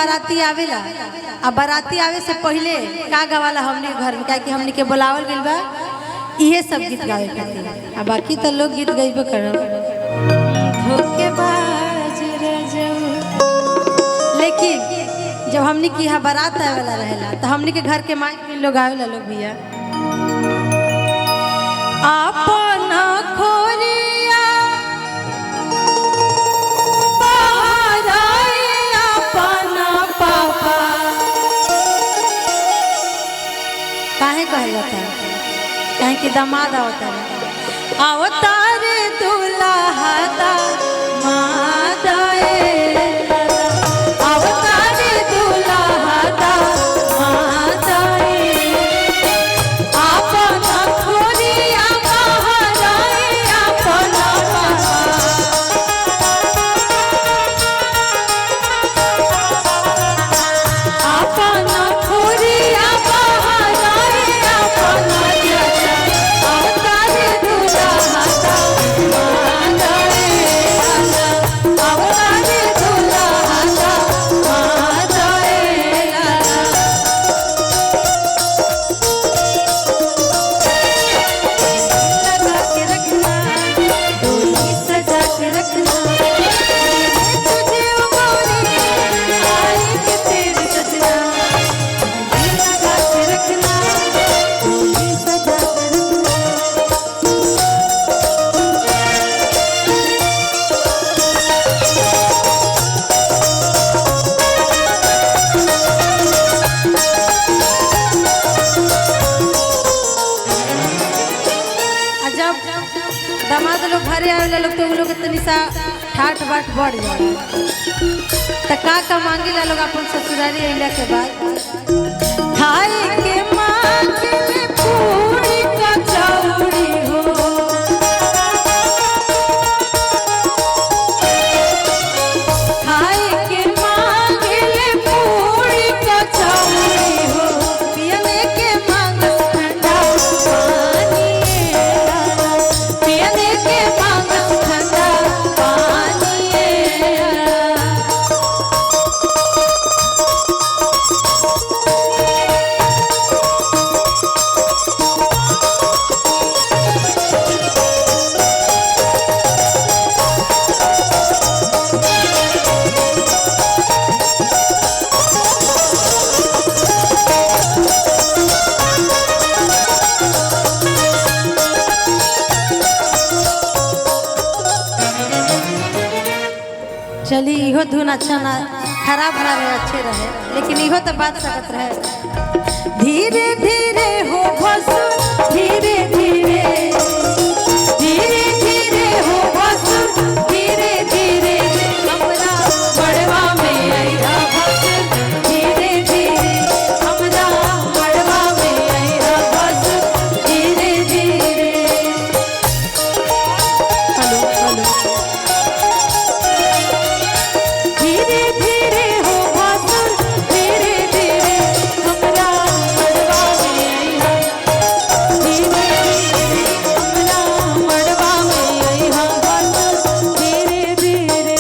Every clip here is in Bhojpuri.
बाराती आवेला अब बाराती आवे से पहले का गवाला हमने घर में क्या कि हमने के बुलावल गइल बा इहे सब गीत गावे खातिर। अब बाकी तो लोग गीत गइबे करब धोखेबाज रजऊ, लेकिन जब हमने की यहाँ बारात आवेला रहेला तो हमने के घर के माइक में लोग आवेला लोग भैया अपना खोरिया काहे कहे जाता है काहे कि दामाद अवतार दुल्हा दामाद अवतार दुल्हा दामाद अपना खोरिया बहराए अपना अपना खोरिया दामाद लोग घरे आवेला लोग तो उ लोग इतनी सा ठाठ बाट बढ़ जाए तो का मांगी ला लोग अपन ससुरारी अइला के बाद खाए के मांगे में पूरी कचौड़ी हो खाए के मांगे में पूरी कचौड़ी हो पियने के मांगस ठंडा पानी पियने के मांगस ठंडा पानी चली इहो धुन अच्छा ना खराब ना रहे अच्छे रहे लेकिन इहो तो बात सकत रहे धीरे धीरे हो भसु धीरे धीरे धीरे धीरे हो भसु धीरे धीरे हमरा बड़वा में आइरा भसु धीरे धीरे हमरा बड़वा में आइरा भसु धीरे धीरे हेलो हेलो धीरे धीरे हो भसुर धीरे धीरे हमरा मड़वा में आइहा धीरे धीरे हमरा मड़वा में आइहा भसुर धीरे धीरे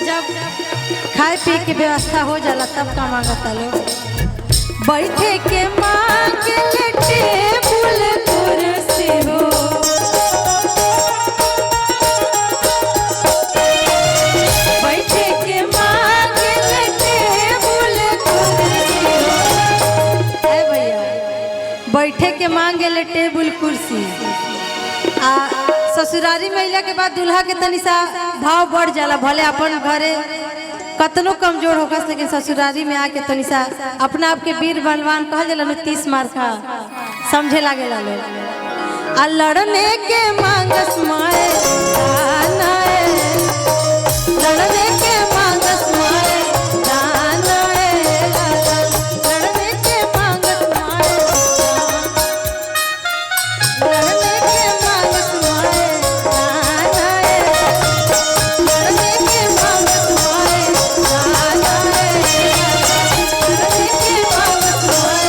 जब खाए पी के व्यवस्था हो जाला तब का मांगता लोग बैठे के मांगे टेबुल कुर्सी हो बैठे के मांगे टेबुल कुर्सी हो ए भैया बैठे के मांगे टेबुल कुर्सी आ ससुरारी महिला के बाद दूल्हा के तनी सा भाव बढ़ जाला भले अपन घरे कतनो कमजोर होकर लेकिन ससुरारी में आके तनी सा अपना आप के वीर बलवान कह जाला लोग 30 मार खा समझे लागे ला लोग आ लड़ने के मांगस माए लड़ने के मांगस माए लड़ने के मांगस माए लड़ने के मांगस माए लड़ने के मांगस माए लड़ने के मांगस माए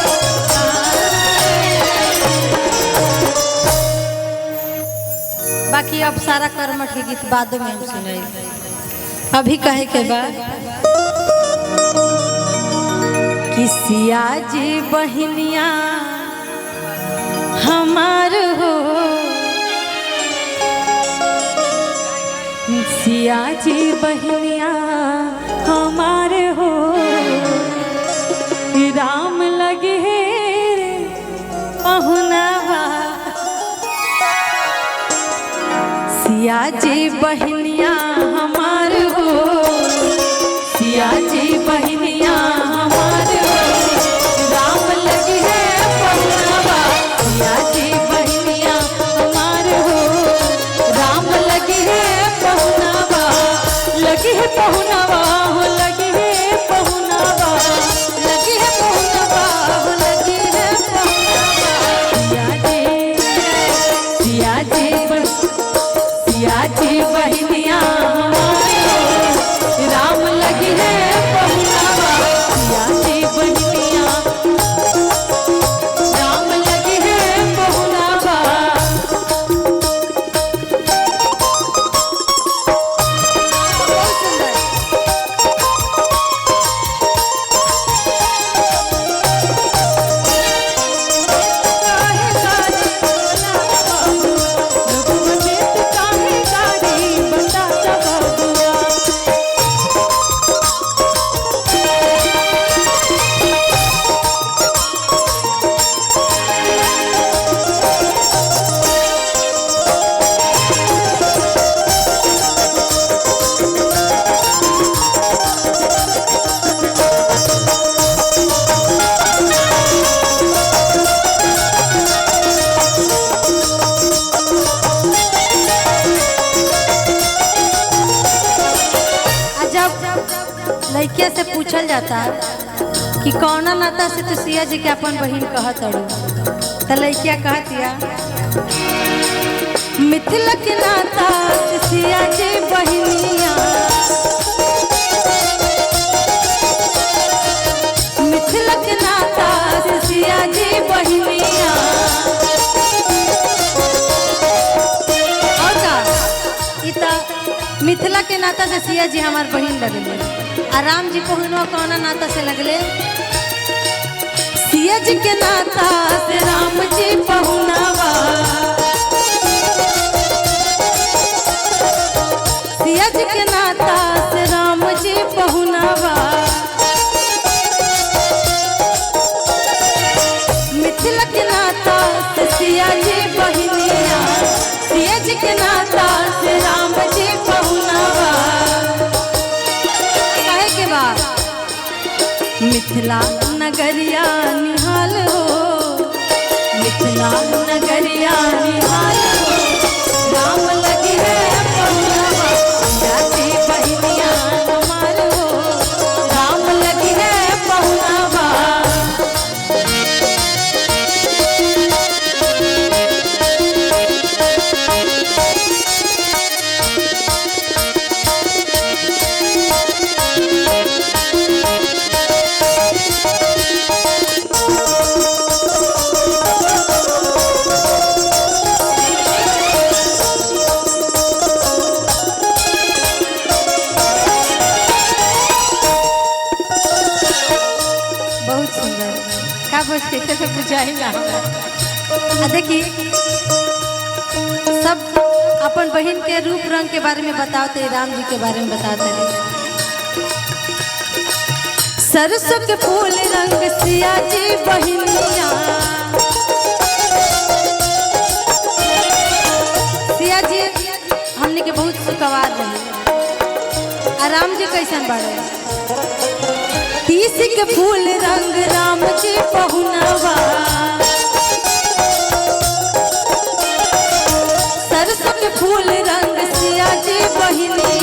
बाकी अब सारा कर्मठ के गीत बाद में हम सुनाई। अभी कहे के बाद कि सिया जी बहनिया हमार हो, सिया जी बहनिया हमार हो, राम लगे रे पहुनावा। सिया जी बहनिया हमार हो, सिया जी बहनिया हमार हो, राम लगी है पहुनावा। सिया जी बहनिया हमार हो, राम लगी है पहुनावा। लगी है पहुनावा हो, लगी है पहुनावा, लगी है पहुनावा हो, लगी है पहुनावा। सिया जी सिया जी बहनिया हमारे हो, राम लगी है पहुनावा। सिया जी बहनिया राम लगी है पहुनावा। लड़किया से पूछल जाता कि कौना नाता से तू सिया जी के अपन बहन कहत अड़ू, तो लड़किया कहतिया मिथिला के नाता से सिया जी बहनिया, मिथिला के नाता से सिया जी बहनिया। और का इता मिथिला के नाता से सिया जी हमार बहन लगले, आ राम जी पहुनवा कौना नाता से लगले? सिया जी के नाता से राम जी पहुनावा। सिया जी के नाता से राम जी पहुनावा। मिथिला के नाता से सिया जी बहनिया, सिया जी के नाता से राम जी पहुनावा। मिथिला नगरिया निहाल हो, मिथिला नगरिया निहाल हो, राम लगी है पहुनावा। सिया जी बहनिया हमार हो, राम लगी है पहुनावा। देखिए सब अपन बहन के रूप रंग के बारे में बताते, राम जी के बारे में बताते रहे। सरसों के फूल रंग सिया जी बहनिया, सिया जी हमने के बहुत सुखवार रहे। राम जी कैसन बाड़े? तीसी के फूल रंग राम जी पहुनावा। सरसों के फूल रंग सिया जी बहनिया।